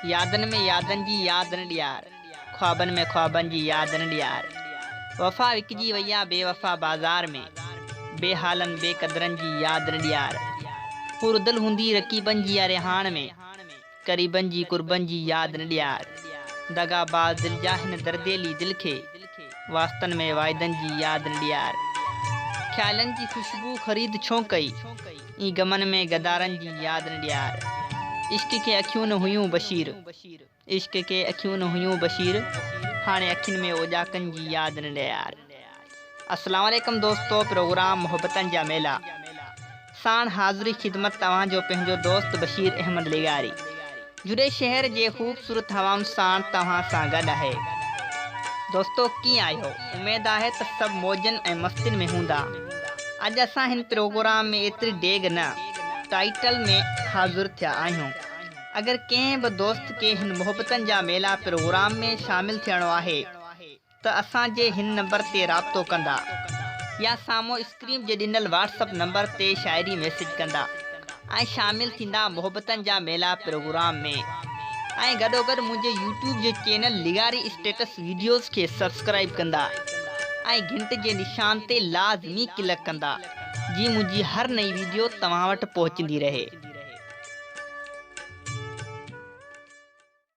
यादन में यादन जी याद न ॾियार, ख्वाबन में ख्वाबन जी याद न ॾियार। वफ़ा विकजी वैया बेवफ़ा बाज़ार में, बेहालन बेक़दरन जी याद न ॾियार। पुरदिल हूंदी रकीबन जी रिहान में, करीबन जी कुर्बन जी याद न ॾियार। दगाबाज़ दिल जा हिन दर्देली दिल खे, वास्तन में वाइदन जी याद न ॾियार। ख़्यालन जी खुशबू ख़रीद छो कई, ई गमन में गदारन जी याद न ॾियार। इश्क के अखियूं न हुयूं बशीर, इश्क के अखियूं न हुयूं बशीर, हाणे अखियुनि में ओॼाकनि जी याद न ॾियार। अस्सलाम वालेकुम दोस्तों, प्रोग्राम मोहब्बतन जा मेला साण हाज़िरी ख़िदमत तव्हांजो पंहिंजो दोस्त बशीर अहमद लिगारी। जुड़े शहर जे ख़ूबसूरत हवाउनि साण तव्हां सां गॾु आहे। दोस्तों कीअं आहियो? उमेद आहे त सभु मौजनि ऐं मस्तियुनि में हूंदा। अॼु असां हिन प्रोग्राम में एतिरी डेग न टाइटल में हाज़िर थिया आहियूं। अगर कंहिं बि दोस्त के हिन मोहब्बतन जा मेला प्रोग्राम में शामिल थियणो आहे त असांजे हिन नंबर ते राब्तो कंदा या साम्हूं स्क्रीन जे ॾिनल व्हाट्सअप नंबर ते शायरी मैसेज कंदा ऐं शामिल थींदा मोहब्बतन जा मेला प्रोग्राम में। ऐं गॾोगॾु मुंहिंजे यूट्यूब जे चैनल लिगारी स्टेटस वीडियोज़ खे सब्सक्राइब कंदा ऐं घंटे जे निशान ते लाज़मी क्लिक कंदा, जी मुंहिंजी हर नई वीडियो तव्हां वटि पहुचंदी रहे।